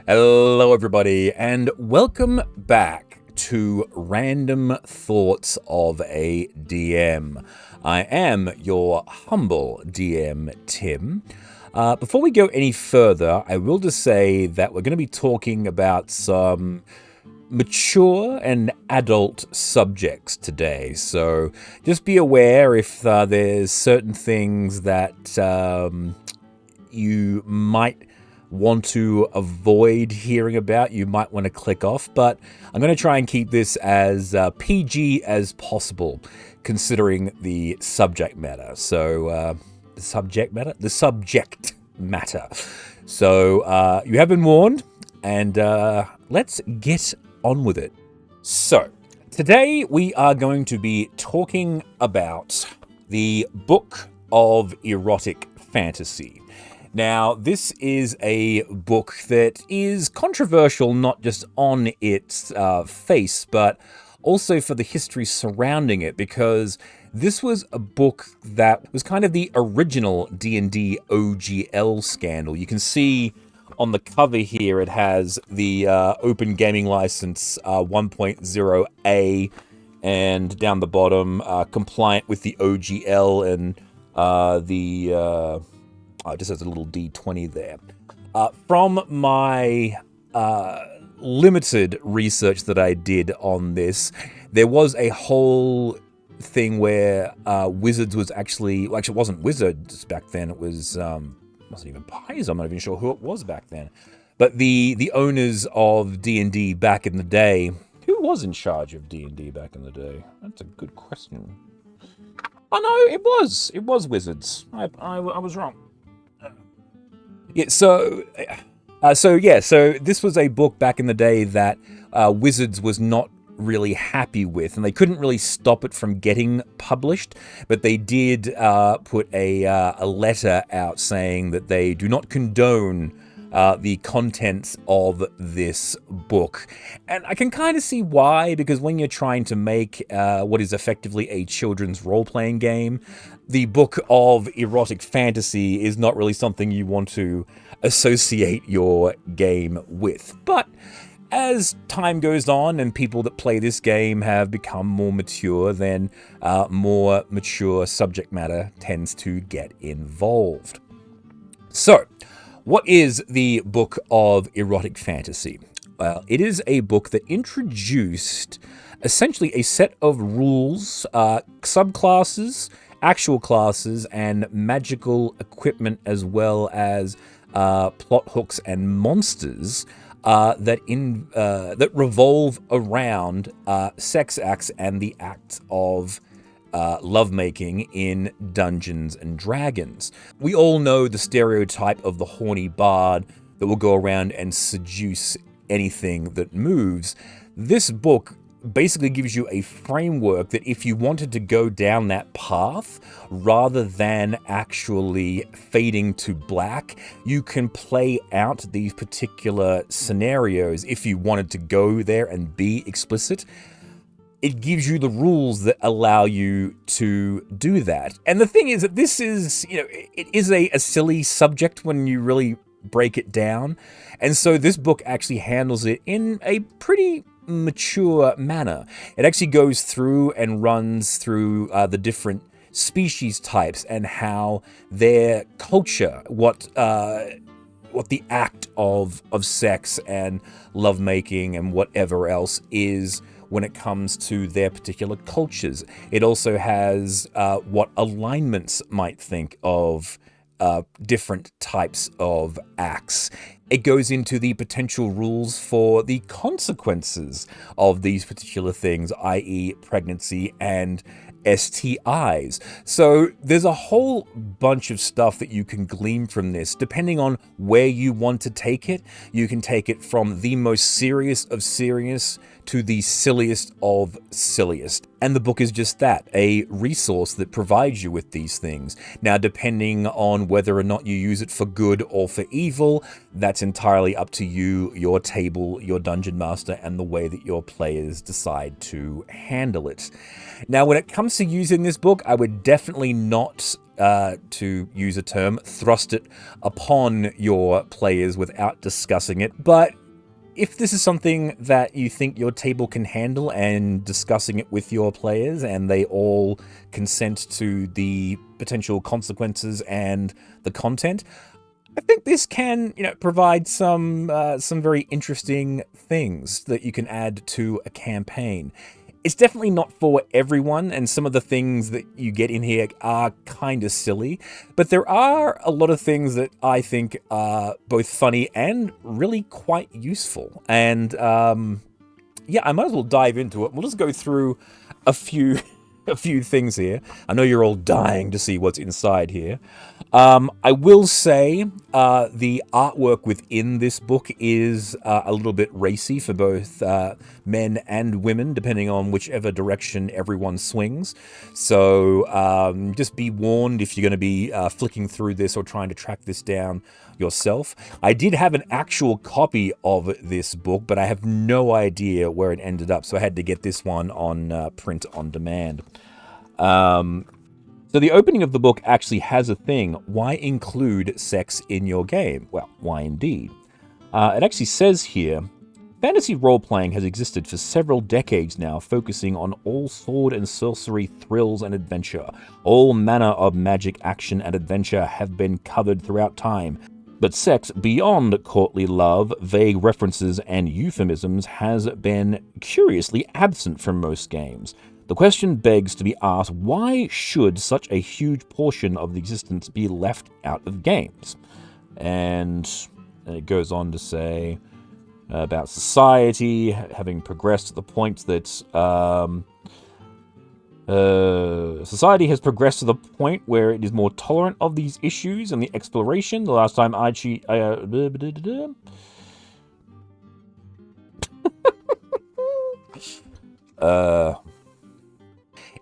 Hello, everybody, and welcome back to Random Thoughts of a DM. I am your humble DM, Tim. Before we go any further, I will just say that we're going to be talking about some mature and adult subjects today. So just be aware if there's certain things that you might want to avoid hearing about, you might want to click off, but I'm going to try and keep this as PG as possible, considering the subject matter. So, the subject matter. So, you have been warned, and let's get on with it. So, today we are going to be talking about the Book of Erotic Fantasy. Now, this is a book that is controversial not just on its face, but also for the history surrounding it, because this was a book that was kind of the original D&D OGL scandal. You can see on the cover here it has the Open Gaming License 1.0A, and down the bottom, compliant with the OGL and it just has a little D20 there. From my limited research that I did on this, there was a whole thing where Wizards was actually it wasn't Wizards back then. It was wasn't even Pies. I'm not even sure who it was back then. But the owners of D&D back in the day, who was in charge of D&D back in the day? That's a good question. Oh no, it was Wizards. I was wrong. Yeah, so this was a book back in the day that Wizards was not really happy with, and they couldn't really stop it from getting published, but they did put a letter out saying that they do not condone the contents of this book. And I can kind of see why, because when you're trying to make what is effectively a children's role-playing game, the Book of Erotic Fantasy is not really something you want to associate your game with. But as time goes on and people that play this game have become more mature, then more mature subject matter tends to get involved. So, what is the Book of Erotic Fantasy? Well, it is a book that introduced essentially a set of rules, subclasses, actual classes, and magical equipment, as well as plot hooks and monsters that revolve around sex acts and the acts of lovemaking in Dungeons and Dragons. We all know the stereotype of the horny bard that will go around and seduce anything that moves. This book basically gives you a framework that if you wanted to go down that path, rather than actually fading to black, you can play out these particular scenarios if you wanted to go there and be explicit. It gives you the rules that allow you to do that. And the thing is that this is, it is a silly subject when you really break it down. And so this book actually handles it in a pretty mature manner. It actually goes through and runs through the different species types and how their culture, what the act of sex and lovemaking and whatever else is when it comes to their particular cultures. It also has what alignments might think of different types of acts. It goes into the potential rules for the consequences of these particular things, i.e. pregnancy and STIs. So there's a whole bunch of stuff that you can glean from this. Depending on where you want to take it, you can take it from the most serious of serious to the silliest of silliest. And the book is just that, a resource that provides you with these things. Now, depending on whether or not you use it for good or for evil, that's entirely up to you, your table, your dungeon master, and the way that your players decide to handle it. Now, when it comes to using this book, I would definitely not to use a term, thrust it upon your players without discussing it. But if this is something that you think your table can handle and discussing it with your players and they all consent to the potential consequences and the content, I think this can, provide some very interesting things that you can add to a campaign. It's definitely not for everyone, and some of the things that you get in here are kind of silly, but there are a lot of things that I think are both funny and really quite useful. And I might as well dive into it. We'll just go through a few things here. I know you're all dying to see what's inside here. I will say the artwork within this book is a little bit racy for both men and women, depending on whichever direction everyone swings. So just be warned if you're going to be flicking through this or trying to track this down yourself. I did have an actual copy of this book, but I have no idea where it ended up, so I had to get this one on print on demand. So the opening of the book actually has a thing. Why include sex in your game? Well, why indeed? It actually says here, fantasy role-playing has existed for several decades now, focusing on all sword and sorcery thrills and adventure. All manner of magic, action, and adventure have been covered throughout time. But sex beyond courtly love, vague references, and euphemisms has been curiously absent from most games. The question begs to be asked, why should such a huge portion of the existence be left out of games? And it goes on to say about society having progressed to the point that society has progressed to the point where it is more tolerant of these issues and the exploration. The last time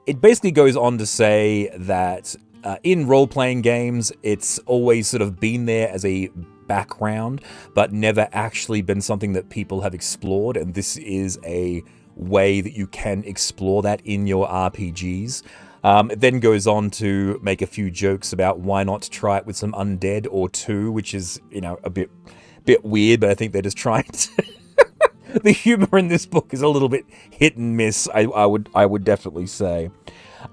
it basically goes on to say that in role-playing games, it's always sort of been there as a background, but never actually been something that people have explored, and this is a way that you can explore that in your RPGs. It then goes on to make a few jokes about why not try it with some undead or two, which is, a bit weird, but I think they're just trying to... The humor in this book is a little bit hit and miss, I would definitely say.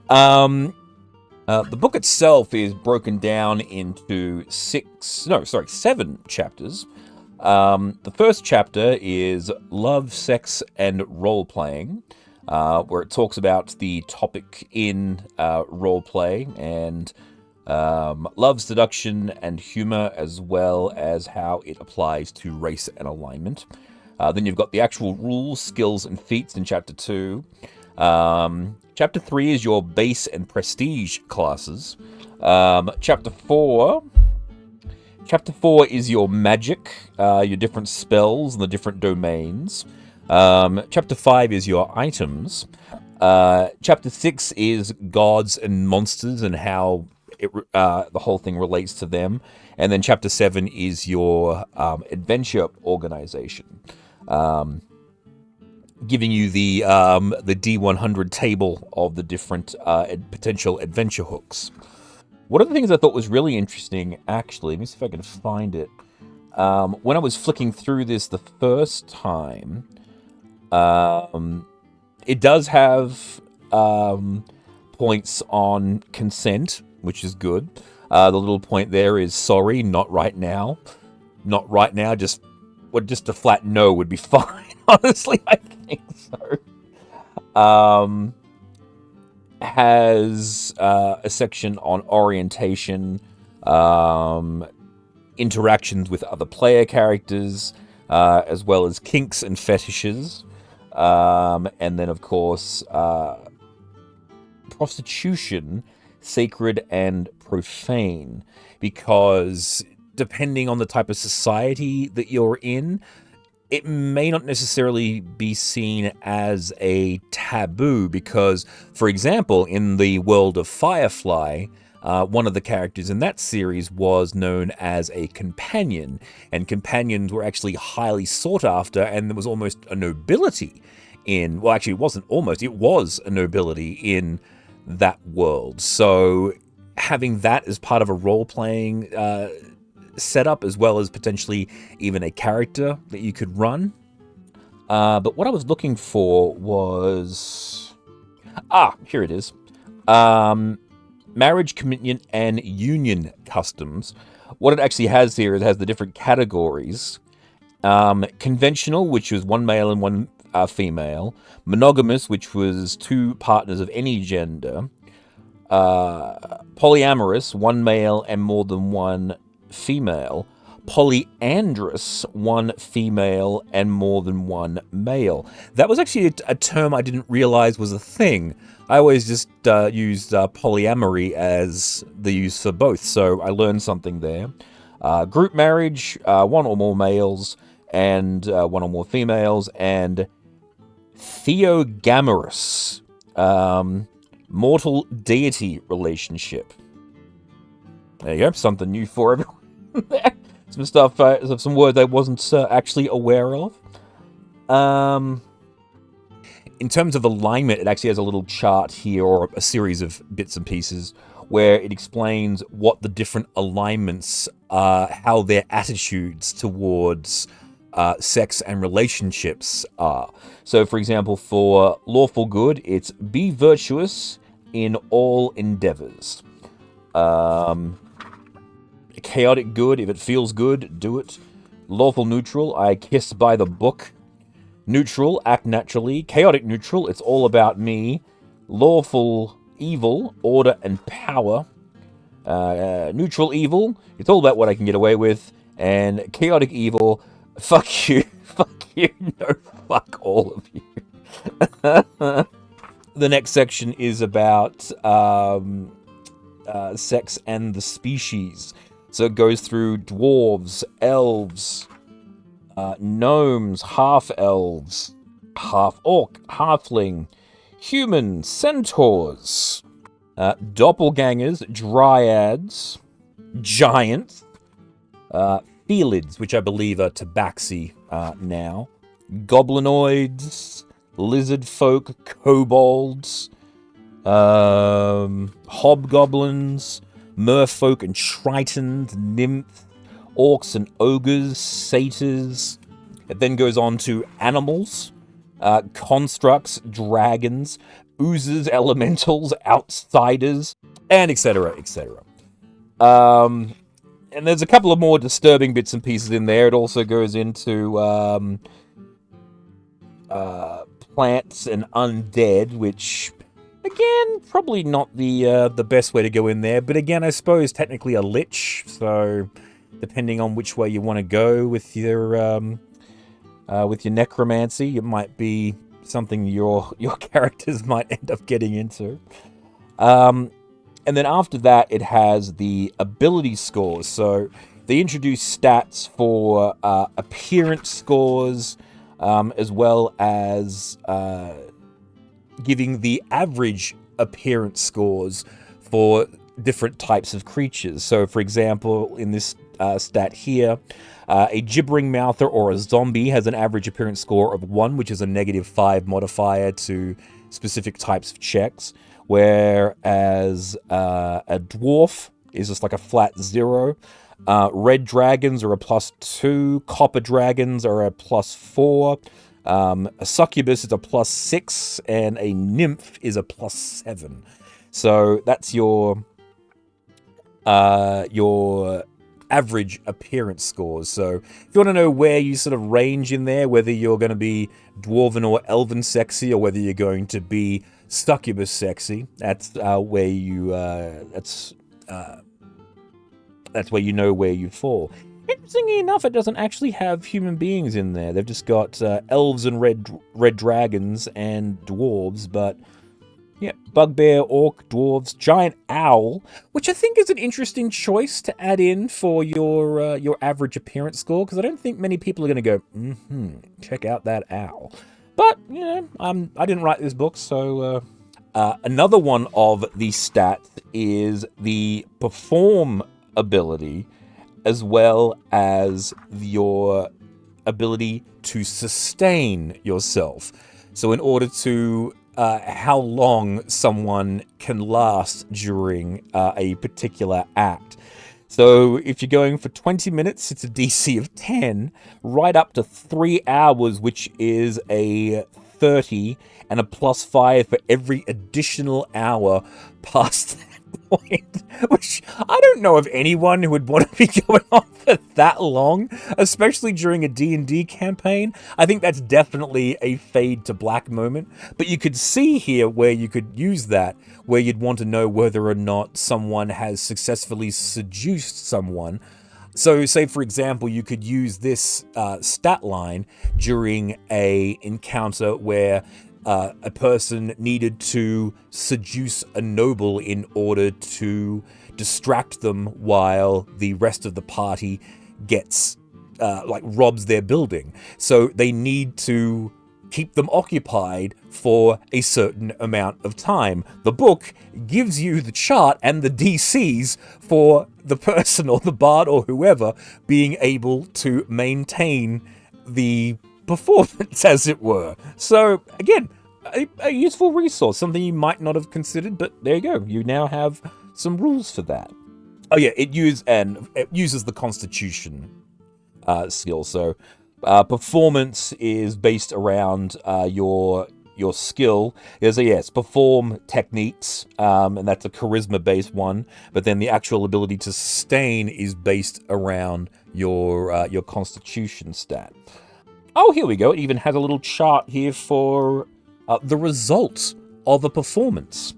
The book itself is broken down into 7 chapters. The first chapter is Love, Sex, and Role-Playing, where it talks about the topic in role-play and love, seduction, and humor, as well as how it applies to race and alignment. Then you've got the actual rules, skills, and feats in Chapter 2. Chapter 3 is your base and prestige classes. Chapter 4 is your magic, your different spells and the different domains. Chapter 5 is your items. Chapter 6 is gods and monsters and how the whole thing relates to them. And then Chapter 7 is your adventure organization. Giving you the D100 table of the different potential adventure hooks. One of the things I thought was really interesting, actually, let me see if I can find it. When I was flicking through this the first time, it does have points on consent, which is good. The little point there is sorry, not right now. Not right now, just a flat no would be fine. Honestly, I think so. Has a section on orientation, interactions with other player characters, as well as kinks and fetishes. And then, of course, prostitution, sacred and profane, because depending on the type of society that you're in, it may not necessarily be seen as a taboo because, for example, in the world of Firefly, one of the characters in that series was known as a companion, and companions were actually highly sought after, and there was almost a nobility in, well, actually, it wasn't almost, it was a nobility in that world. So having that as part of a role-playing setup, as well as potentially even a character that you could run. But what I was looking for was... here it is. Marriage, commitment, and union customs. What it actually has here, it has the different categories. Conventional, which was one male and one female. Monogamous, which was 2 partners of any gender. Polyamorous, 1 male and more than 1 female. Polyandrous, 1 female and more than 1 male. That was actually a term I didn't realize was a thing. I always just used polyamory as the use for both, so I learned something there. Group marriage, 1 or more males and 1 or more females, and theogamorous, mortal deity relationship. There you go, something new for everyone. Some stuff, some words I wasn't actually aware of. In terms of alignment, it actually has a little chart here, or a series of bits and pieces, where it explains what the different alignments are, how their attitudes towards sex and relationships are. So, for example, for lawful good, it's be virtuous in all endeavors. Chaotic good, if it feels good, do it. Lawful neutral, I kiss by the book. Neutral, act naturally. Chaotic neutral, it's all about me. Lawful evil, order and power. Neutral evil, it's all about what I can get away with. And chaotic evil, fuck you, fuck you, no, fuck all of you. The next section is about sex and the species. So it goes through dwarves, elves, gnomes, half-elves, half-orc, halfling, humans, centaurs, doppelgangers, dryads, giants, felids, which I believe are tabaxi now, goblinoids, lizard folk, kobolds, hobgoblins, merfolk and tritons, nymphs, orcs and ogres, satyrs. It then goes on to animals, constructs, dragons, oozes, elementals, outsiders, and etc., etc. And there's a couple of more disturbing bits and pieces in there. It also goes into plants and undead, which, again, probably not the best way to go in there. But again, I suppose technically a lich, so depending on which way you want to go with your necromancy, it might be something your characters might end up getting into. And then after that, it has the ability scores. So they introduce stats for appearance scores, as well as giving the average appearance scores for different types of creatures. So, for example, in this stat here, a gibbering mouther or a zombie has an average appearance score of 1, which is a -5 modifier to specific types of checks, whereas a dwarf is just like a flat 0. Red dragons are a +2, copper dragons are a +4, a succubus is a +6, and a nymph is a +7. So that's your average appearance scores. So if you want to know where you sort of range in there, whether you're going to be dwarven or elven sexy, or whether you're going to be succubus sexy, that's where you know where you fall. Interestingly enough, it doesn't actually have human beings in there. They've just got elves and red dragons and dwarves, but yeah, bugbear, orc, dwarves, giant owl, which I think is an interesting choice to add in for your average appearance score, because I don't think many people are going to go, check out that owl. But, you know, I didn't write this book, so... another one of the stats is the perform ability, as well as your ability to sustain yourself. So in order to how long someone can last during a particular act. So if you're going for 20 minutes, it's a DC of 10, right up to 3 hours, which is a 30, and a +5 for every additional hour past that point. Which I don't know of anyone who would want to be going on for that long, especially during a D&D campaign. I think that's definitely a fade to black moment. But you could see here where you could use that, where you'd want to know whether or not someone has successfully seduced someone. So, say, for example, you could use this stat line during a encounter where a person needed to seduce a noble in order to distract them while the rest of the party gets, robs their building. So they need to keep them occupied for a certain amount of time. The book gives you the chart and the DCs for the person or the bard or whoever being able to maintain the performance, as it were. So, again, a useful resource, something you might not have considered, but there you go. You now have some rules for that. Oh yeah, it uses the Constitution skill. So, performance is based around your skill. It's perform techniques, and that's a charisma-based one. But then the actual ability to sustain is based around your Constitution stat. Oh, here we go. It even has a little chart here for the results of a performance.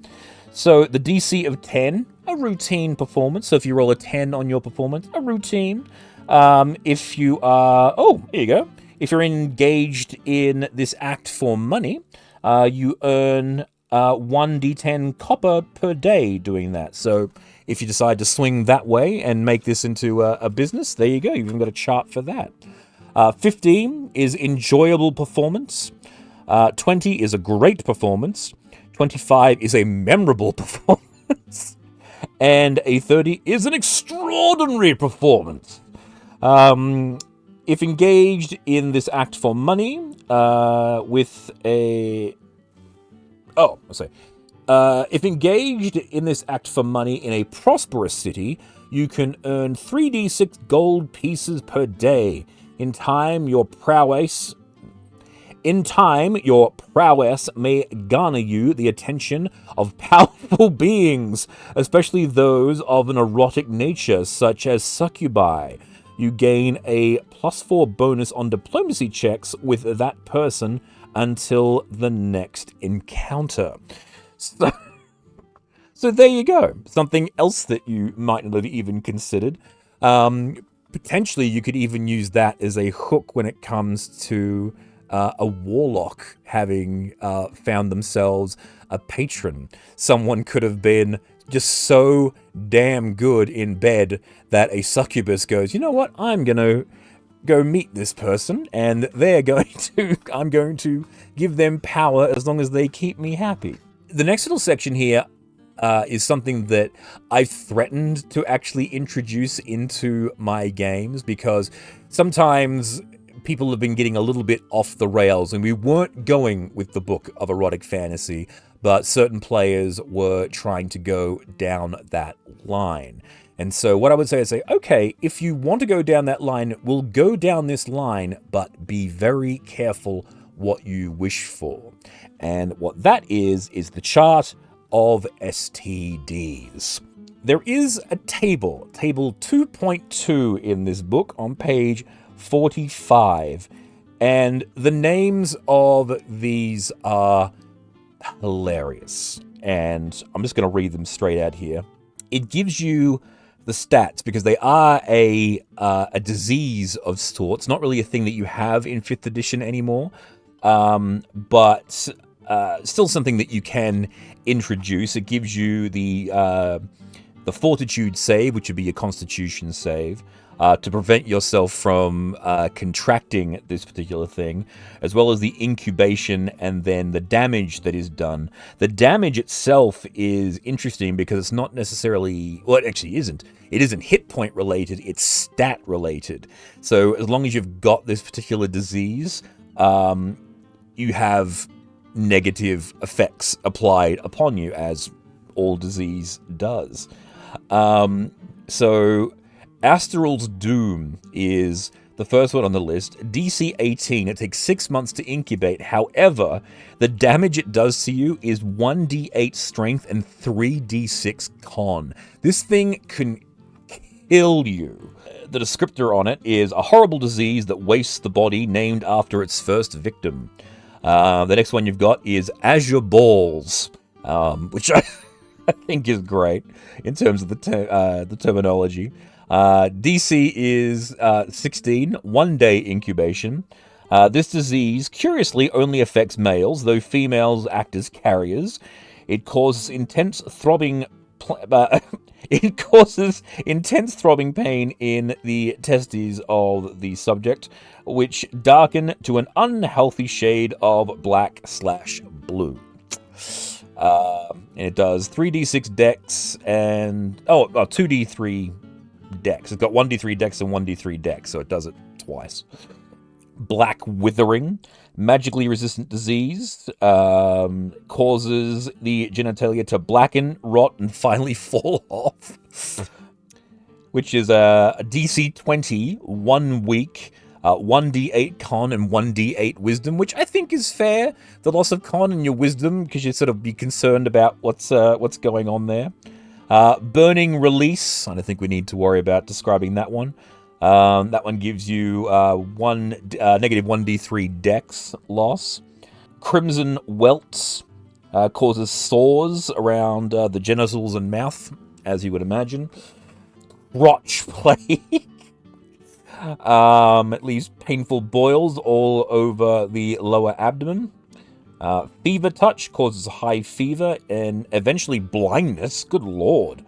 So the DC of 10, a routine performance. So if you roll a 10 on your performance, a routine. If you are... Oh, here you go. If you're engaged in this act for money, you earn 1d10 copper per day doing that. So if you decide to swing that way and make this into a business, there you go. You've even got a chart for that. 15 is enjoyable performance. 20 is a great performance. 25 is a memorable performance. And a 30 is an extraordinary performance. If engaged in this act for money, with a... Oh, let's say. If engaged in this act for money in a prosperous city, you can earn 3d6 gold pieces per day. In time, your prowess may garner you the attention of powerful beings, especially those of an erotic nature, such as succubi. You gain a +4 bonus on diplomacy checks with that person until the next encounter. So there you go. Something else that you might not have even considered. Potentially, you could even use that as a hook when it comes to a warlock having found themselves a patron. Someone could have been just so damn good in bed that a succubus goes, you know what, I'm going to go meet this person, and I'm going to give them power as long as they keep me happy. The next little section here is something that I've threatened to actually introduce into my games, because sometimes people have been getting a little bit off the rails, and we weren't going with the Book of Erotic Fantasy, but certain players were trying to go down that line. And so what I would say is okay, if you want to go down that line, we'll go down this line, but be very careful what you wish for. And what that is the chart of STDs. There is a table 2.2 in this book on page 45, and the names of these are hilarious, and I'm just going to read them straight out here. It gives you the stats because they are a disease of sorts, not really a thing that you have in 5th edition anymore, but still something that you can introduce. It gives you the fortitude save, which would be your constitution save, to prevent yourself from contracting this particular thing, as well as the incubation and then the damage that is done. The damage itself is interesting because it's not necessarily... Well, it actually isn't. It isn't hit point related, it's stat related. So as long as you've got this particular disease, you have negative effects applied upon you, as all disease does. So Astral's Doom is the first one on the list. DC 18, it takes 6 months to incubate. However, the damage it does to you is 1d8 strength and 3d6 con. This thing can kill you. The descriptor on it is a horrible disease that wastes the body, named after its first victim. The next one you've got is Azure Balls, which I think is great in terms of the terminology. DC is 16, 1 day incubation. This disease, curiously, only affects males, though females act as carriers. It causes intense throbbing pain in the testes of the subject, which darken to an unhealthy shade of black/blue. And it does 3d6 dex and 2d3 dex. It's got 1d3 dex and 1d3 dex, so it does it twice. Black Withering, magically resistant disease, causes the genitalia to blacken, rot, and finally fall off. Which is a DC 20, 1 week, 1d8 con and 1d8 wisdom, which I think is fair. The loss of con and your wisdom, because you sort of be concerned about what's going on there. Burning Release, I don't think we need to worry about describing that one. That one gives you negative 1d3 dex loss. Crimson Welts causes sores around the genitals and mouth, as you would imagine. Crotch Plague it leaves painful boils all over the lower abdomen. Fever Touch causes high fever and eventually blindness. Good lord.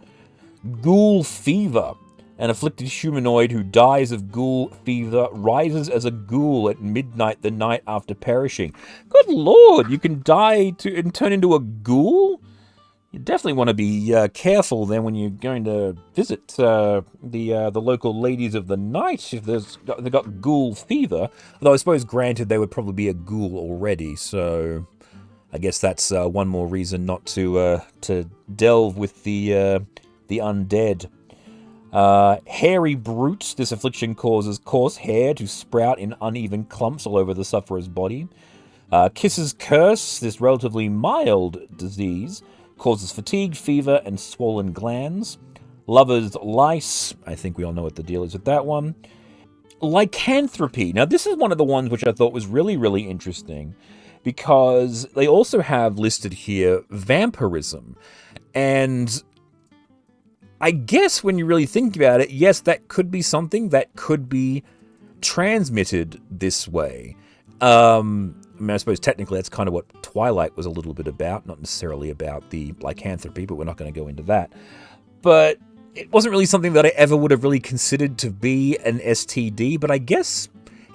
Ghoul Fever. An afflicted humanoid who dies of ghoul fever rises as a ghoul at midnight the night after perishing. Good lord, you can die and turn into a ghoul? You definitely want to be careful then when you're going to visit the local ladies of the night if they've got ghoul fever. Although I suppose, granted, they would probably be a ghoul already, so I guess that's one more reason not to delve with the undead. Hairy Brute. This affliction causes coarse hair to sprout in uneven clumps all over the sufferer's body. Kiss's Curse. This relatively mild disease causes fatigue, fever, and swollen glands. Lover's Lice. I think we all know what the deal is with that one. Lycanthropy. Now, this is one of the ones which I thought was really, really interesting, because they also have listed here vampirism. And I guess when you really think about it, yes, that could be something that could be transmitted this way. I suppose technically that's kind of what Twilight was a little bit about, not necessarily about the lycanthropy, but we're not going to go into that. But it wasn't really something that I ever would have really considered to be an STD, but I guess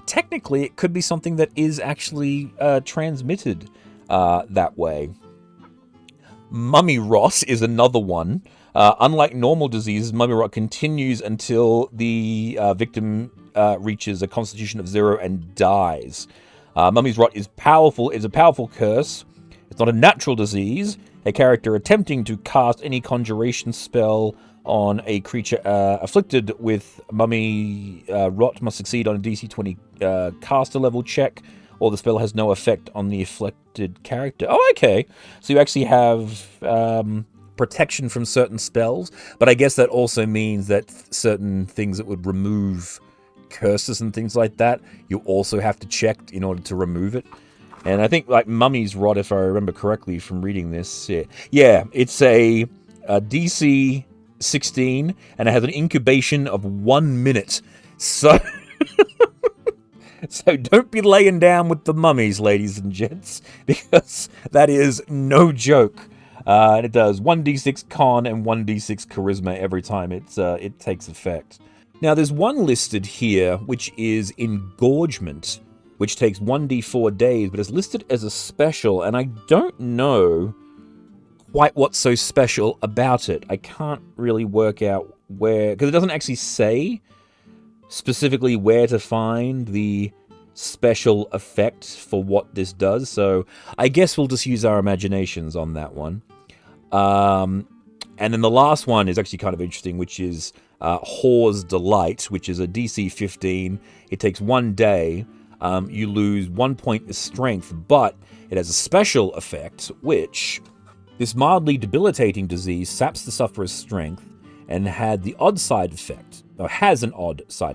technically it could be something that is actually transmitted that way. Mummy rot is another one. Unlike normal diseases, mummy rot continues until the victim reaches a constitution of 0 and dies. Mummy's rot is powerful. It's a powerful curse. It's not a natural disease. A character attempting to cast any conjuration spell on a creature afflicted with mummy rot must succeed on a DC 20 caster level check, or the spell has no effect on the afflicted character. Oh, okay. So you actually have protection from certain spells, but I guess that also means that certain things that would remove curses and things like that, you also have to check in order to remove it. And I think, like, Mummy's Rot, if I remember correctly from reading this, yeah, it's a DC 16, and it has an incubation of 1 minute. So, so don't be laying down with the mummies, ladies and gents, because that is no joke. And it does 1d6 con and 1d6 charisma every time it takes effect. Now, there's one listed here, which is Engorgement, which takes 1d4 days, but it's listed as a special, and I don't know quite what's so special about it. I can't really work out where, because it doesn't actually say specifically where to find the special effect for what this does. So I guess we'll just use our imaginations on that one. And then the last one is actually kind of interesting, which is Whore's Delight, which is a DC 15. It takes 1 day. You lose 1 point of strength, but it has a special effect, which this mildly debilitating disease saps the sufferer's strength and has an odd side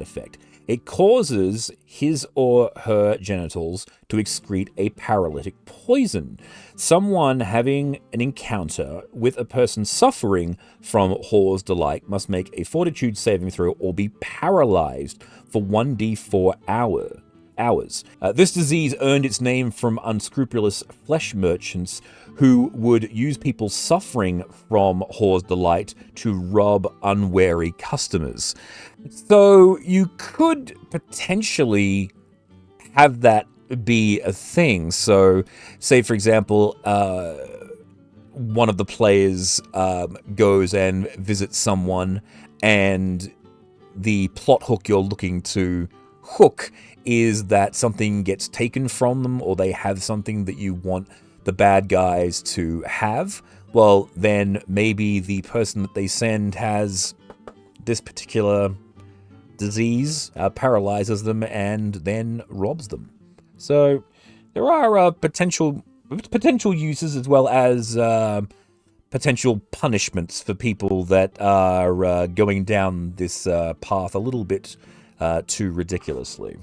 effect. It causes his or her genitals to excrete a paralytic poison. Someone having an encounter with a person suffering from Whore's Delight must make a fortitude saving throw or be paralyzed for 1d4 hours. This disease earned its name from unscrupulous flesh merchants who would use people suffering from Whore's Delight to rob unwary customers. So you could potentially have that be a thing. So, say for example, one of the players goes and visits someone, and the plot hook you're looking to hook is that something gets taken from them, or they have something that you want the bad guys to have. Well, then maybe the person that they send has this particular disease, paralyzes them, and then robs them. So there are potential uses, as well as potential punishments for people that are going down this path a little bit too ridiculously.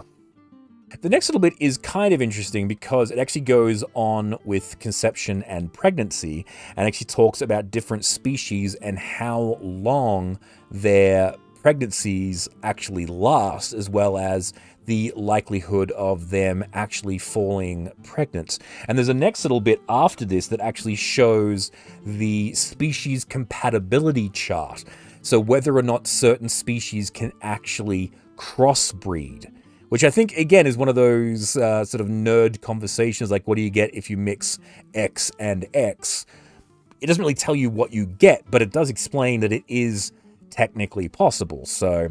The next little bit is kind of interesting because it actually goes on with conception and pregnancy, and actually talks about different species and how long their pregnancies actually last, as well as the likelihood of them actually falling pregnant. And there's a next little bit after this that actually shows the species compatibility chart. So whether or not certain species can actually crossbreed, which I think, again, is one of those sort of nerd conversations, like what do you get if you mix X and X? It doesn't really tell you what you get, but it does explain that it is technically possible. So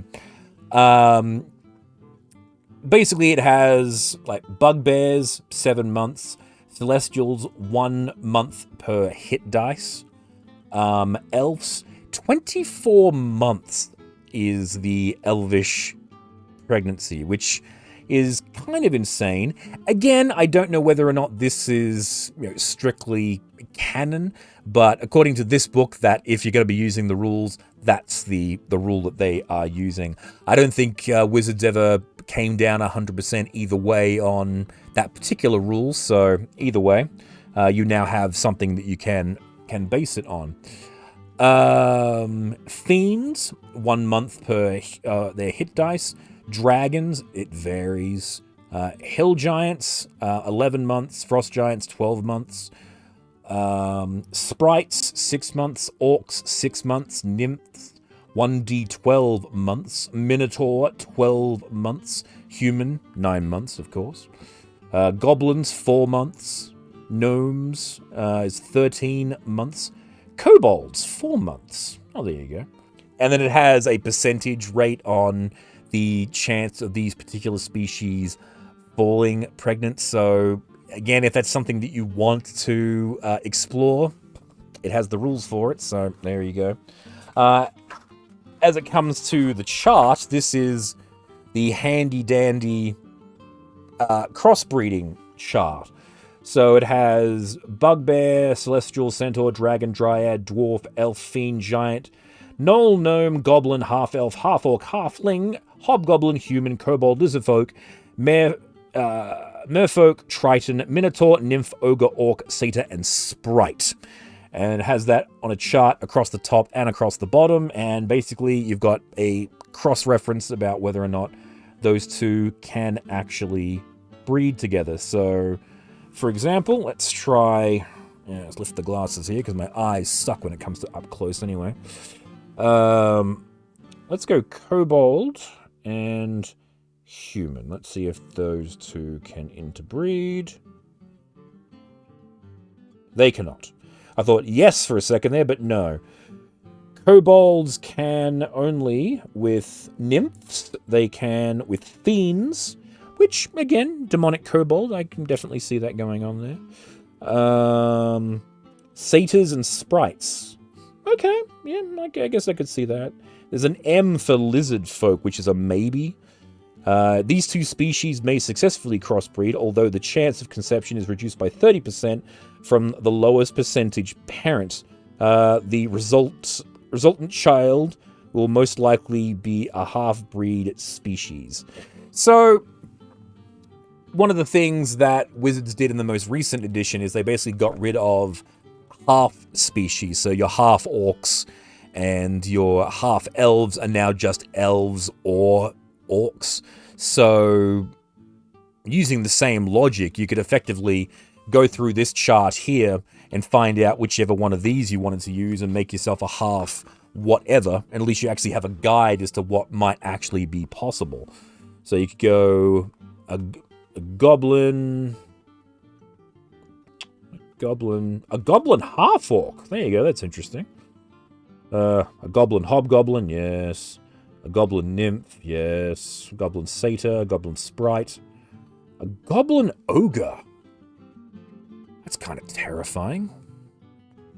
basically it has like bugbears, 7 months, celestials, 1 month per hit dice, elves, 24 months is the elvish pregnancy, which is kind of insane. Again, I don't know whether or not this is strictly canon, but according to this book, that if you're going to be using the rules, that's the rule that they are using. I don't think Wizards ever came down 100% either way on that particular rule, so either way, you now have something that you can base it on. Fiends, 1 month per their hit dice. Dragons, it varies. Hill giants, 11 months. Frost giants, 12 months. Sprites, 6 months. Orcs, 6 months. Nymphs, 1d12 months. Minotaur, 12 months. Human, 9 months, of course. Goblins, 4 months. Gnomes is 13 months. Kobolds, 4 months. Oh, there you go. And then it has a percentage rate on the chance of these particular species falling pregnant. So again, if that's something that you want to explore, it has the rules for it. So there you go. As it comes to the chart, this is the handy dandy crossbreeding chart. So it has bugbear, celestial, centaur, dragon, dryad, dwarf, elf, fiend, giant, gnoll, gnome, goblin, half-elf, half-orc, halfling, hobgoblin, human, kobold, lizardfolk, merfolk, triton, minotaur, nymph, ogre, orc, satyr, and sprite. And it has that on a chart across the top and across the bottom, and basically you've got a cross-reference about whether or not those two can actually breed together. So, for example, let's try... let's lift the glasses here because my eyes suck when it comes to up close anyway. Let's go kobold and human. Let's see if those two can interbreed. They cannot. I thought yes for a second there, but no. Kobolds can only with nymphs. They can with fiends, which, again, demonic kobold, I can definitely see that going on there. Satyrs and sprites. Okay, yeah, I guess I could see that. There's an M for lizard folk, which is a maybe. These two species may successfully crossbreed, although the chance of conception is reduced by 30% from the lowest percentage parent. The resultant child will most likely be a half-breed species. So, one of the things that Wizards did in the most recent edition is they basically got rid of half species. So your half orcs and your half elves are now just elves or orcs. So, using the same logic, you could effectively go through this chart here and find out whichever one of these you wanted to use and make yourself a half whatever, and at least you actually have a guide as to what might actually be possible. So you could go a goblin half orc. There you go, that's interesting. A goblin hobgoblin, yes. A goblin nymph, yes. A goblin satyr, a goblin sprite. A goblin ogre. That's kind of terrifying.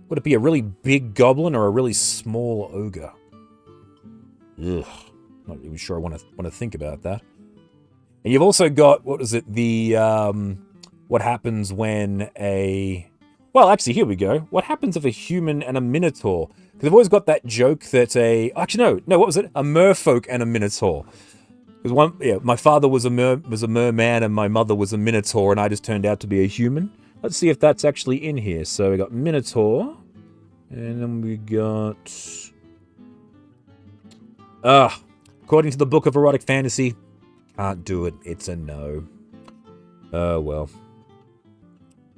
Would it be a really big goblin or a really small ogre? Ugh. Not even sure I want to think about that. And you've also got, what is it, the, what happens when a... Well, actually, here we go. What happens if a human and a minotaur? Because I've always got that joke that Actually, no, what was it? A merfolk and a minotaur. Because my father was a merman and my mother was a minotaur, and I just turned out to be a human. Let's see if that's actually in here. So we got minotaur, and then we got... according to the Book of Erotic Fantasy, can't do it. It's a no. Oh, well.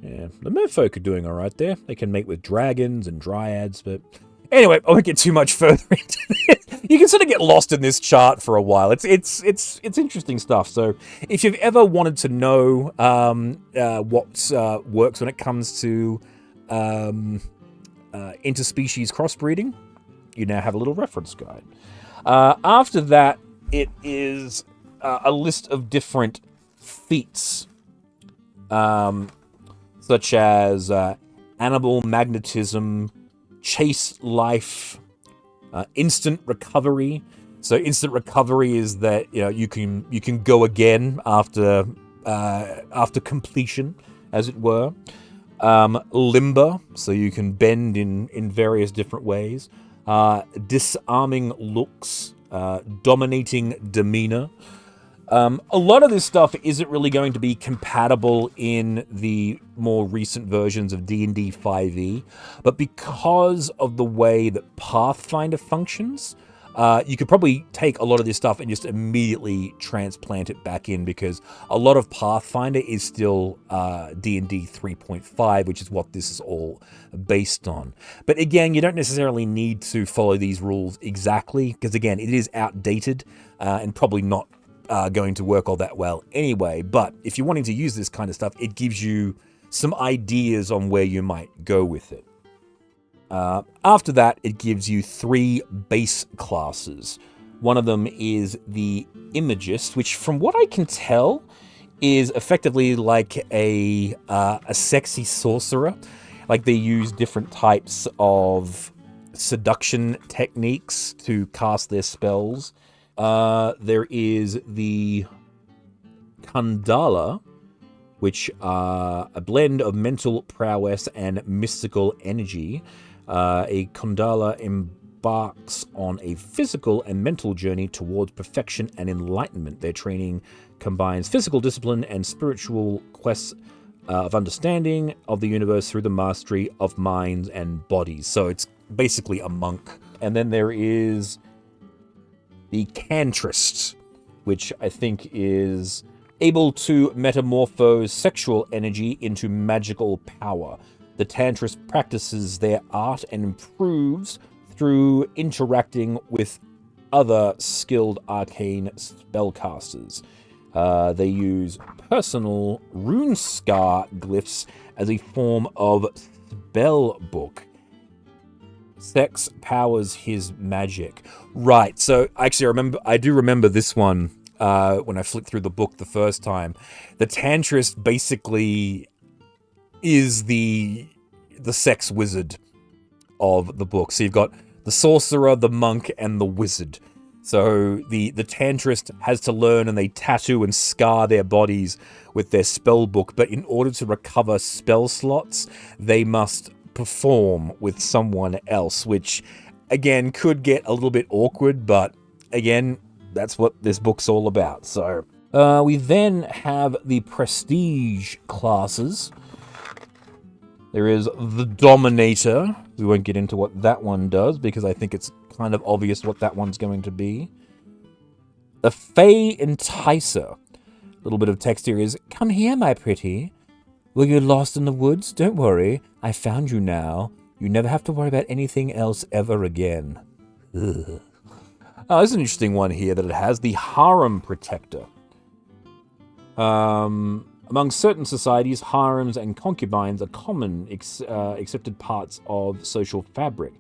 Yeah, the merfolk are doing alright there. They can mate with dragons and dryads, but... Anyway, I won't get too much further into this. You can sort of get lost in this chart for a while. It's interesting stuff. So, if you've ever wanted to know what works when it comes to interspecies crossbreeding, you now have a little reference guide. After that, it is a list of different feats, such as animal magnetism, chase life, instant recovery. So instant recovery is that you can go again after completion, as it were. Limber, so you can bend in various different ways. Disarming looks, dominating demeanor. A lot of this stuff isn't really going to be compatible in the more recent versions of D&D 5e, but because of the way that Pathfinder functions, you could probably take a lot of this stuff and just immediately transplant it back in, because a lot of Pathfinder is still D&D 3.5, which is what this is all based on. But again, you don't necessarily need to follow these rules exactly, because again, it is outdated and probably not going to work all that well anyway. But if you're wanting to use this kind of stuff, it gives you some ideas on where you might go with it. After that, it gives you 3 base classes. One of them is the Imagist, which from what I can tell is effectively like a sexy sorcerer. Like, they use different types of seduction techniques to cast their spells. There is the Kandala, which are a blend of mental prowess and mystical energy. A Kandala embarks on a physical and mental journey towards perfection and enlightenment. Their training combines physical discipline and spiritual quests of understanding of the universe through the mastery of minds and bodies. So it's basically a monk. And then there is the Cantrist, which I think is able to metamorphose sexual energy into magical power. The Tantrist practices their art and improves through interacting with other skilled arcane spellcasters. They use personal rune scar glyphs as a form of spell book. Sex powers his magic. Right, so actually I do remember this one when I flicked through the book the first time. The Tantrist basically is the sex wizard of the book. So you've got the sorcerer, the monk, and the wizard. So the Tantrist has to learn, and they tattoo and scar their bodies with their spell book, but in order to recover spell slots, they must perform with someone else, which, again, could get a little bit awkward, but, again, that's what this book's all about. So we then have the prestige classes. There is the Dominator. We won't get into what that one does, because I think it's kind of obvious what that one's going to be. The Fey Enticer. A little bit of text here is, "Come here, my pretty. Were you lost in the woods? Don't worry. I found you now. You never have to worry about anything else ever again." Ugh. Oh, there's an interesting one here that it has. The Harem Protector. Among certain societies, harems and concubines are common accepted parts of social fabric.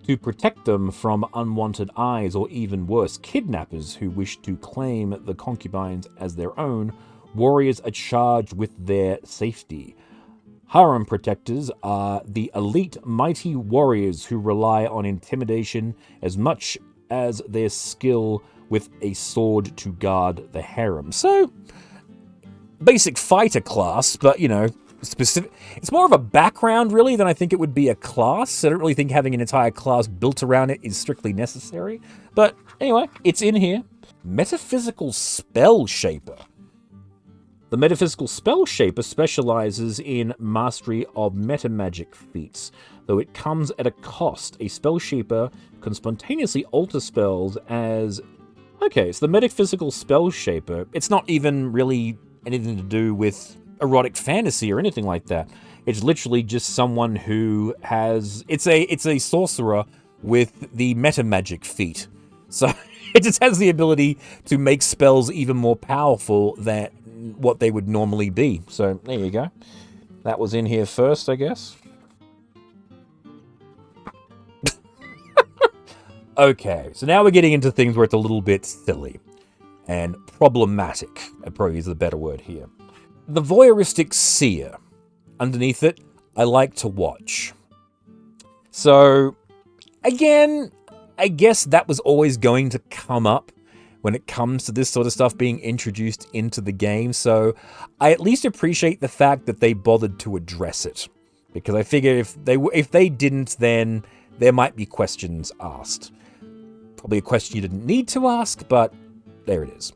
To protect them from unwanted eyes, or even worse, kidnappers who wish to claim the concubines as their own, warriors are charged with their safety. Harem protectors are the elite, mighty warriors who rely on intimidation as much as their skill with a sword to guard the harem. So, basic fighter class, but, specific. It's more of a background, really, than I think it would be a class. I don't really think having an entire class built around it is strictly necessary. But anyway, it's in here. Metaphysical Spell Shaper. The Metaphysical Spell Shaper specializes in mastery of metamagic feats. Though it comes at a cost, a Spell Shaper can spontaneously alter spells as... Okay, so the Metaphysical Spell Shaper, it's not even really anything to do with erotic fantasy or anything like that. It's literally just someone who has... It's a sorcerer with the metamagic feat. So it just has the ability to make spells even more powerful than what they would normally be. So there you go. That was in here first, I guess. Okay, so now we're getting into things where it's a little bit silly and problematic. Probably is the better word here. The Voyeuristic Seer. Underneath it, I like to watch. So, again, I guess that was always going to come up when it comes to this sort of stuff being introduced into the game. So, I at least appreciate the fact that they bothered to address it. Because I figure if they didn't, then there might be questions asked. Probably a question you didn't need to ask, but there it is.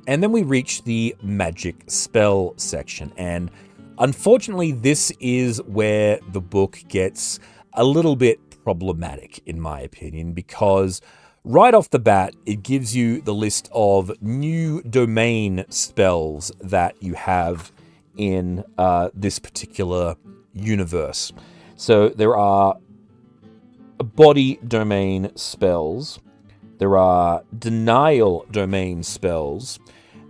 And then we reach the magic spell section. And unfortunately, this is where the book gets a little bit problematic, in my opinion, because right off the bat, it gives you the list of new domain spells that you have in this particular universe. So there are body domain spells. There are denial domain spells.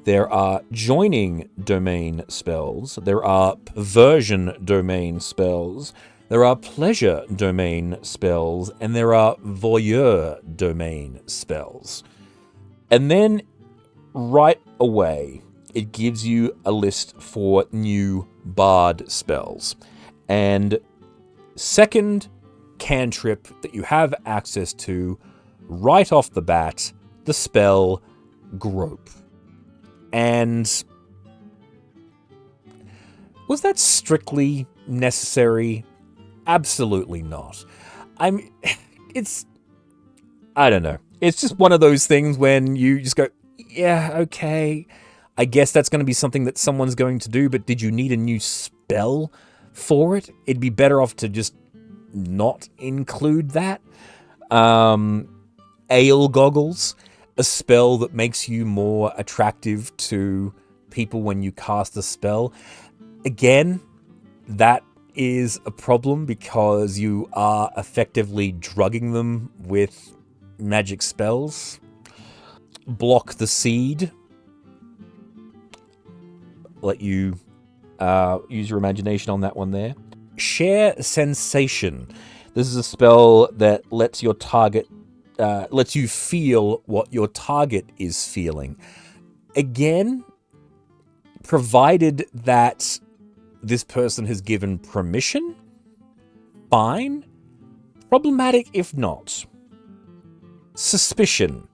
There are joining domain spells. There are perversion domain spells. There are pleasure domain spells. And there are voyeur domain spells. And then right away, it gives you a list for new bard spells. And second cantrip that you have access to right off the bat, the spell Grope. And was that strictly necessary? Absolutely not. I don't know. It's just one of those things when you just go, yeah, okay, I guess that's going to be something that someone's going to do, but did you need a new spell for it? It'd be better off to just not include that. Ale Goggles, a spell that makes you more attractive to people when you cast a spell. Again, that is a problem because you are effectively drugging them with magic spells. Block the Seed. Let you use your imagination on that one there. Share Sensation. This is a spell that lets your target lets you feel what your target is feeling. Again, provided that this person has given permission, fine. Problematic if not. Suspicion.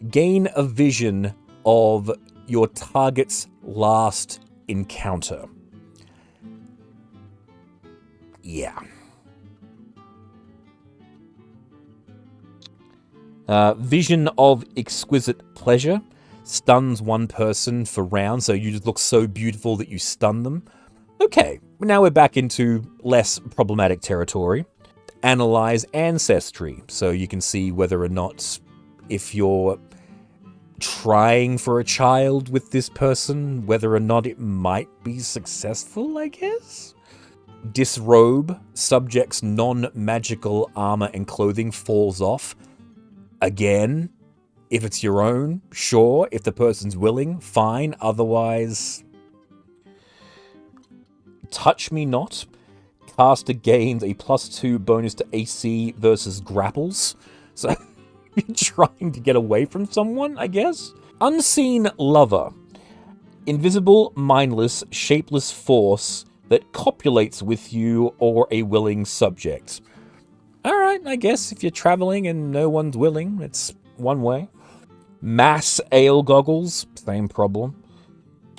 Gain a vision of your target's last encounter. Yeah. Vision of exquisite pleasure. Stuns one person for rounds, so you just look so beautiful that you stun them. Okay, now we're back into less problematic territory. Analyze ancestry, so you can see whether or not, if you're trying for a child with this person, whether or not it might be successful, I guess? Disrobe, subject's non-magical armor and clothing falls off. Again, if it's your own, sure. If the person's willing, fine. Otherwise, touch me not. Caster gains a +2 bonus to AC versus grapples. So you're trying to get away from someone, I guess? Unseen lover. Invisible, mindless, shapeless force that copulates with you or a willing subject. Alright, I guess if you're traveling and no one's willing, it's one way. Mass ale goggles, same problem.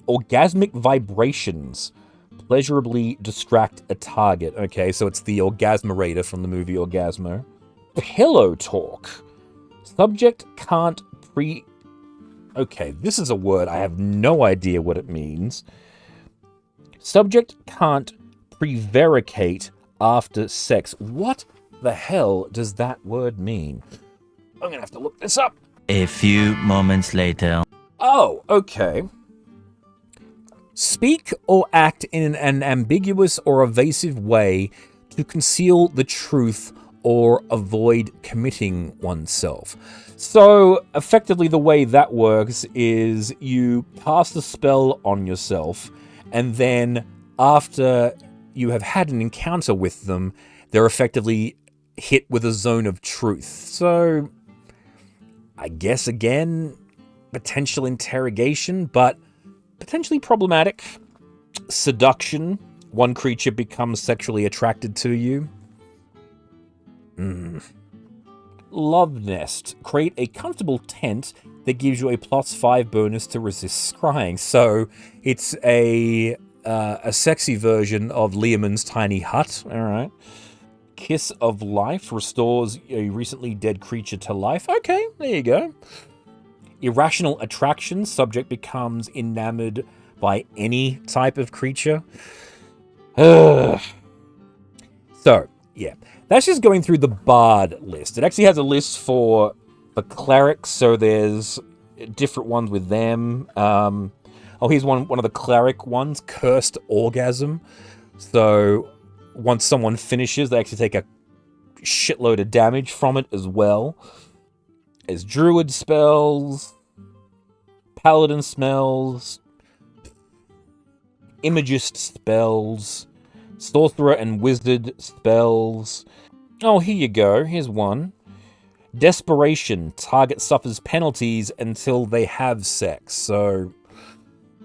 Orgasmic vibrations. Pleasurably distract a target. Okay, so it's the Orgasmerator from the movie Orgasmo. Pillow talk. Subject can't Okay, this is a word. I have no idea what it means. Subject can't prevaricate after sex. What the hell does that word mean? I'm gonna have to look this up. A few moments later. Oh, okay. Speak or act in an ambiguous or evasive way to conceal the truth or avoid committing oneself. So, effectively, the way that works is you cast a spell on yourself, and then after you have had an encounter with them, they're effectively hit with a zone of truth. So, I guess, again, potential interrogation, but potentially problematic. Seduction. One creature becomes sexually attracted to you. Love nest. Create a comfortable tent that gives you a +5 bonus to resist scrying. So it's a sexy version of Leomund's tiny hut. All right. Kiss of life restores a recently dead creature to life. Okay, there you go. Irrational attraction. Subject becomes enamored by any type of creature. So, yeah. That's just going through the bard list. It actually has a list for clerics, so there's different ones with them. Here's one of the cleric ones, Cursed Orgasm. So once someone finishes, they actually take a shitload of damage from it as well. There's druid spells, paladin spells, imagist spells, sorcerer and wizard spells. Oh, here you go. Here's one. Desperation. Target suffers penalties until they have sex. So,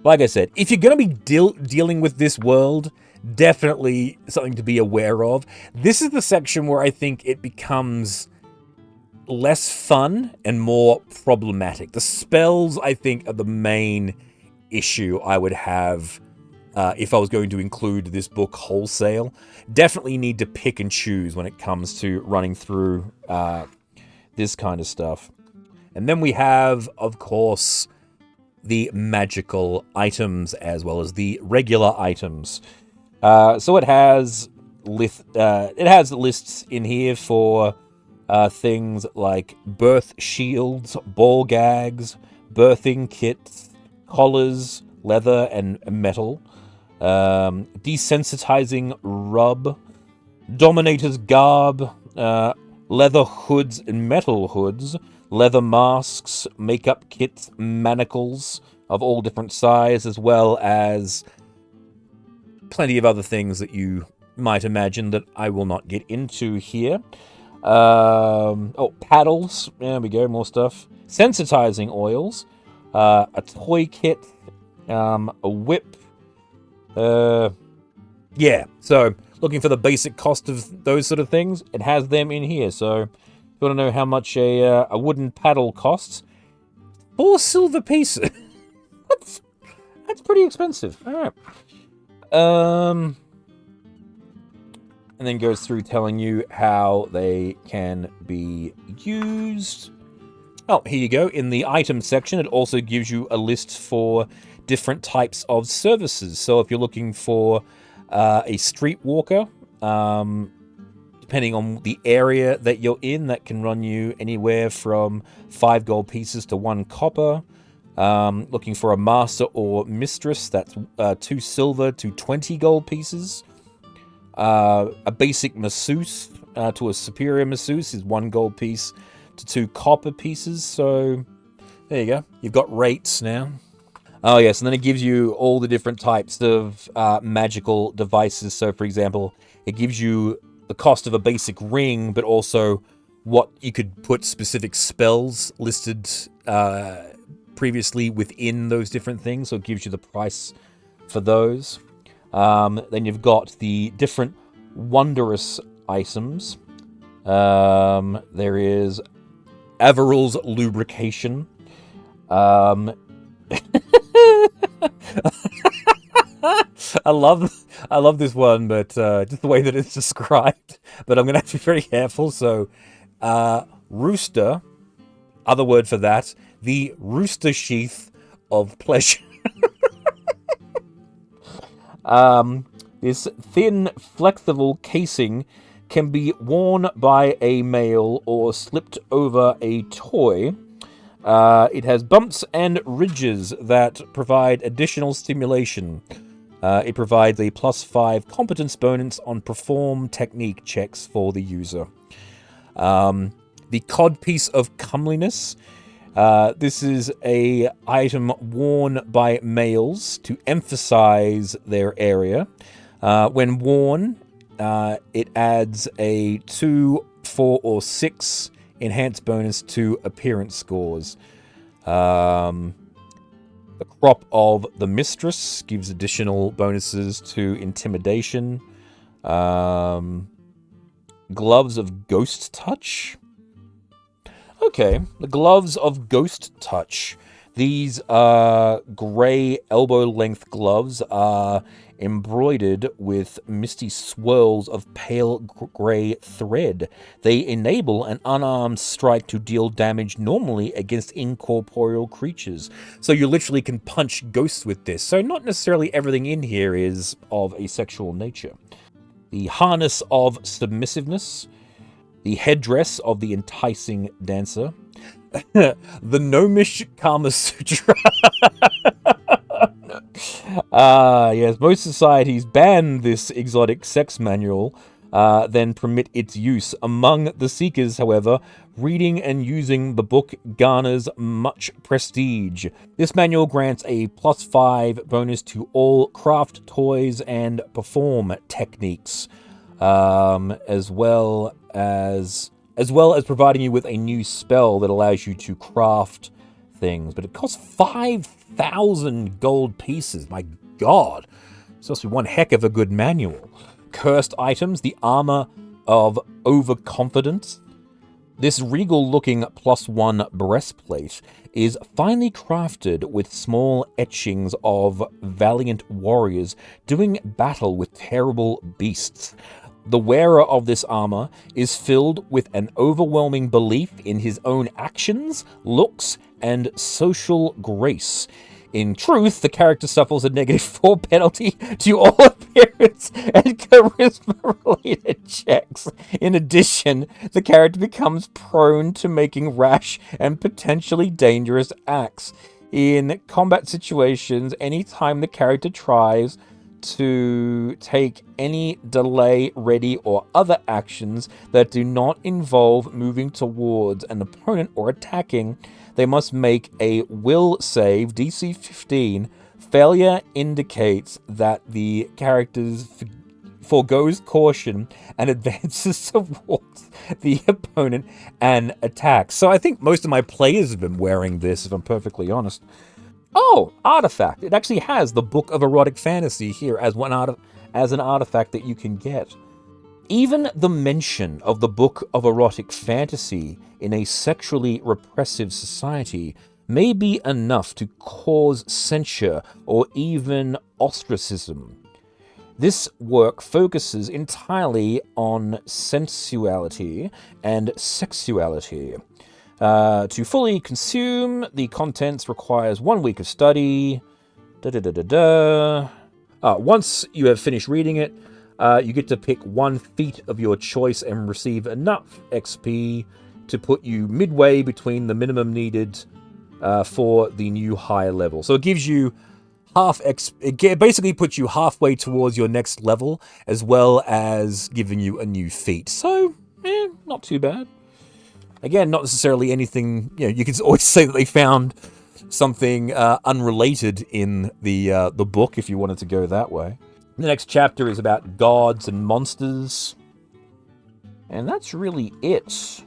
like I said, if you're going to be dealing with this world, definitely something to be aware of. This is the section where I think it becomes less fun and more problematic. The spells, I think, are the main issue I would have if I was going to include this book wholesale. Definitely need to pick and choose when it comes to running through this kind of stuff. And then we have, of course, the magical items as well as the regular items. So it has lists in here for things like birth shields, ball gags, birthing kits, collars, leather and metal, desensitizing rub, dominator's garb, leather hoods and metal hoods, leather masks, makeup kits, manacles of all different sizes, as well as plenty of other things that you might imagine that I will not get into here. Paddles. There we go, more stuff. Sensitizing oils. a toy kit, a whip. Yeah, so looking for the basic cost of those sort of things, it has them in here. So if you want to know how much a wooden paddle costs, 4 silver pieces. That's pretty expensive. All right. And then goes through telling you how they can be used. Oh, here you go. In the item section, it also gives you a list for different types of services. So if you're looking for a streetwalker, depending on the area that you're in, that can run you anywhere from 5 gold pieces to 1 copper. Looking for a master or mistress, that's 2 silver to 20 gold pieces. A basic masseuse to a superior masseuse is 1 gold piece to 2 copper pieces. So there you go. You've got rates now. Oh yes, and then it gives you all the different types of magical devices. So for example, it gives you the cost of a basic ring, but also what you could put specific spells listed previously within those different things. So it gives you the price for those. Then you've got the different wondrous items. There is Averil's lubrication. I love this one, but just the way that it's described. But I'm gonna have to be very careful. So, rooster, other word for that, the rooster sheath of pleasure. This thin, flexible casing can be worn by a male or slipped over a toy. It has bumps and ridges that provide additional stimulation. It provides a +5 competence bonus on perform technique checks for the user. The codpiece of comeliness. This is a item worn by males to emphasize their area. When worn, it adds a 2, 4, or 6 enhanced bonus to appearance scores. The crop of the mistress gives additional bonuses to intimidation. Gloves of ghost touch. Okay, the gloves of ghost touch. These grey elbow-length gloves are embroidered with misty swirls of pale grey thread. They enable an unarmed strike to deal damage normally against incorporeal creatures. So you literally can punch ghosts with this. So not necessarily everything in here is of a sexual nature. The harness of submissiveness. The headdress of the enticing dancer. The gnomish Kama Sutra. Yes, most societies ban this exotic sex manual, then permit its use. Among the seekers, however, reading and using the book garners much prestige. This manual grants a +5 bonus to all craft toys and perform techniques, as well as providing you with a new spell that allows you to craft things. But it costs 5,000 gold pieces. My God. It's must be one heck of a good manual. Cursed items, the armor of overconfidence. This regal-looking +1 breastplate is finely crafted with small etchings of valiant warriors doing battle with terrible beasts. The wearer of this armor is filled with an overwhelming belief in his own actions, looks, and social grace. In truth, the character suffers a -4 penalty to all appearance and charisma-related checks. In addition, the character becomes prone to making rash and potentially dangerous acts. In combat situations, anytime the character tries to take any delay, ready, or other actions that do not involve moving towards an opponent or attacking, they must make a will save, DC 15. Failure indicates that the character's forgoes caution and advances towards the opponent and attacks. So I think most of my players have been wearing this, if I'm perfectly honest. Oh, artifact. It actually has the Book of Erotic Fantasy here as an artifact that you can get. Even the mention of the Book of Erotic Fantasy in a sexually repressive society may be enough to cause censure or even ostracism. This work focuses entirely on sensuality and sexuality. To fully consume the contents requires 1 week of study. Once you have finished reading it, you get to pick 1 feat of your choice and receive enough XP to put you midway between the minimum needed for the new higher level. So it gives you it basically puts you halfway towards your next level, as well as giving you a new feat. So, not too bad. Again, not necessarily anything, you can always say that they found something unrelated in the book, if you wanted to go that way. The next chapter is about gods and monsters. And that's really it.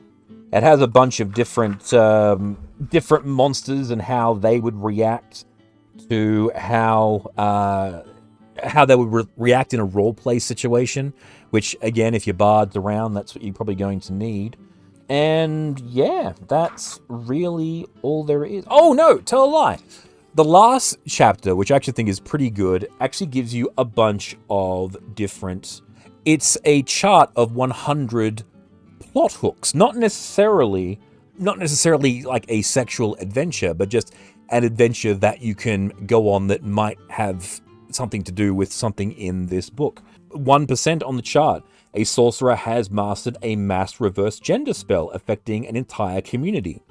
It has a bunch of different monsters and how they would react to how they would react in a roleplay situation, which, again, if your bard's around, that's what you're probably going to need. And, yeah, that's really all there is. Oh, no, tell a lie. The last chapter, which I actually think is pretty good, actually gives you a bunch of different... It's a chart of 100 plot hooks, not necessarily like a sexual adventure, but just an adventure that you can go on that might have something to do with something in this book. 1% on the chart. A sorcerer has mastered a mass reverse gender spell affecting an entire community.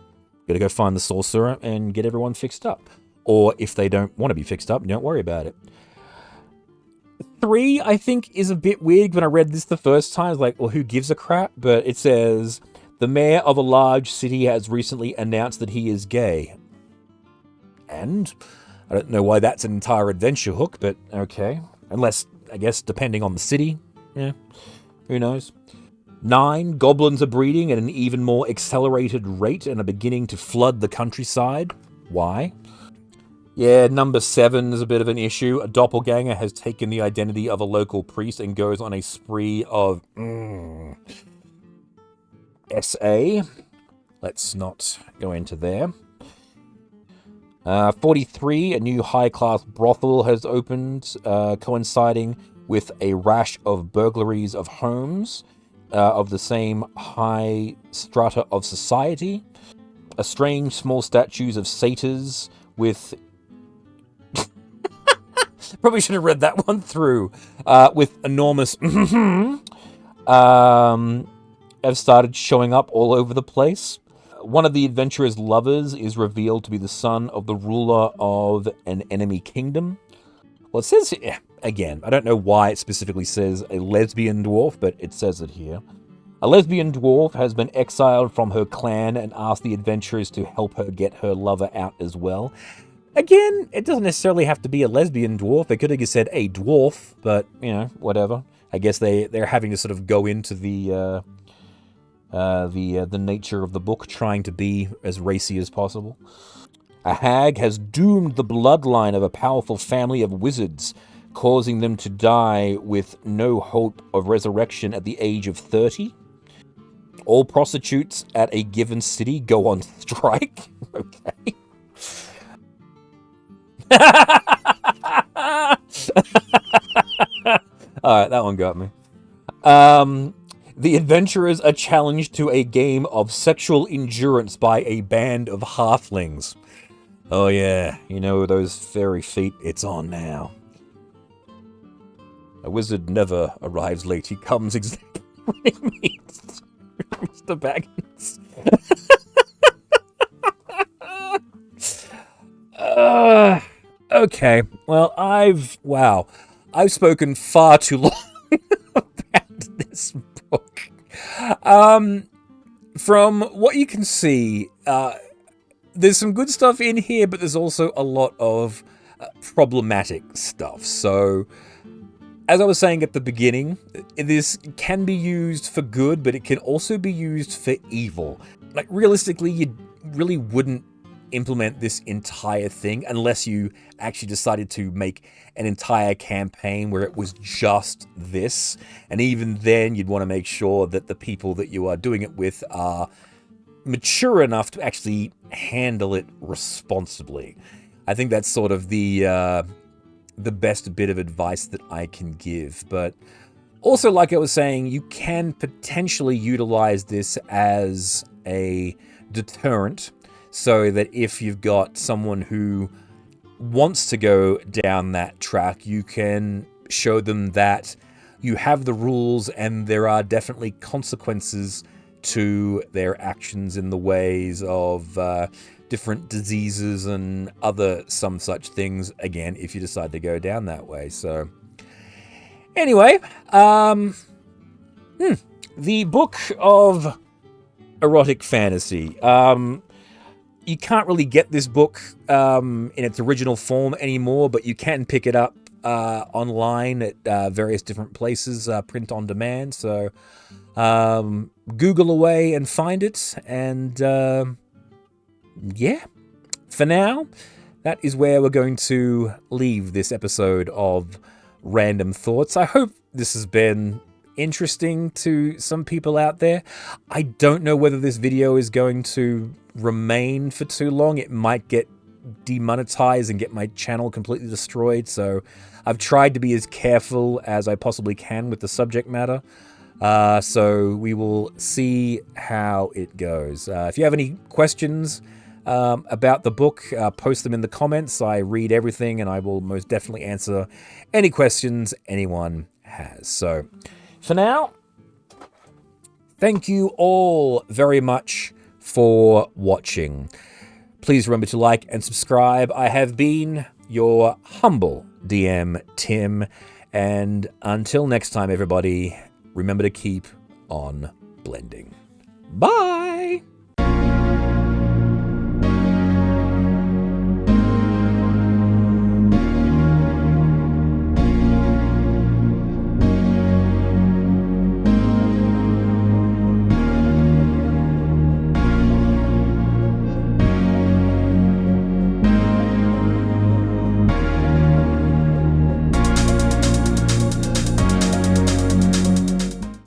Gotta go find the sorcerer and get everyone fixed up. Or if they don't want to be fixed up, don't worry about it. 3, I think, is a bit weird. When I read this the first time, I was like, well, who gives a crap? But it says, the mayor of a large city has recently announced that he is gay. And I don't know why that's an entire adventure hook, but okay. Unless, I guess, depending on the city. Yeah, who knows? 9, goblins are breeding at an even more accelerated rate and are beginning to flood the countryside. Why? Yeah, number 7 is a bit of an issue. A doppelganger has taken the identity of a local priest and goes on a spree of... SA. Let's not go into there. 43, a new high-class brothel has opened, coinciding with a rash of burglaries of homes of the same high strata of society. Strange small statues of satyrs with... Probably should have read that one through. With enormous... have started showing up all over the place. One of the adventurer's lovers is revealed to be the son of the ruler of an enemy kingdom. Well, it says, again, I don't know why it specifically says a lesbian dwarf, but it says it here. A lesbian dwarf has been exiled from her clan and asked the adventurers to help her get her lover out as well. Again, it doesn't necessarily have to be a lesbian dwarf. They could have just said a dwarf, but, whatever. I guess they're having to sort of go into the nature of the book, trying to be as racy as possible. A hag has doomed the bloodline of a powerful family of wizards, causing them to die with no hope of resurrection at the age of 30. All prostitutes at a given city go on strike. Okay. Alright, that one got me. The adventurers are challenged to a game of sexual endurance by a band of halflings. Oh yeah, those fairy feet, it's on now. A wizard never arrives late, he comes exactly when he meets Mr. Baggins. Okay, well, I've spoken far too long about this book. From what you can see, there's some good stuff in here, but there's also a lot of problematic stuff. So as I was saying at the beginning, this can be used for good, but it can also be used for evil. Like, realistically, you really wouldn't implement this entire thing unless you actually decided to make an entire campaign where it was just this. And even then, you'd want to make sure that the people that you are doing it with are mature enough to actually handle it responsibly. I think that's sort of the best bit of advice that I can give. But also, like I was saying, you can potentially utilize this as a deterrent, so that if you've got someone who wants to go down that track, you can show them that you have the rules and there are definitely consequences to their actions in the ways of different diseases and other some such things, again, if you decide to go down that way. So anyway, the Book of Erotic Fantasy. You can't really get this book in its original form anymore, but you can pick it up online at various different places, print on demand. So Google away and find it. And yeah, for now, that is where we're going to leave this episode of Random Thoughts. I hope this has been interesting to some people out there. I don't know whether this video is going to remain for too long. It might get demonetized and get my channel completely destroyed. So I've tried to be as careful as I possibly can with the subject matter. So we will see how it goes. If you have any questions about the book, post them in the comments. I read everything and I will most definitely answer any questions anyone has. So for now, thank you all very much for watching. Please remember to like and subscribe. I have been your humble DM, Tim. And until next time, everybody, remember to keep on blending. Bye!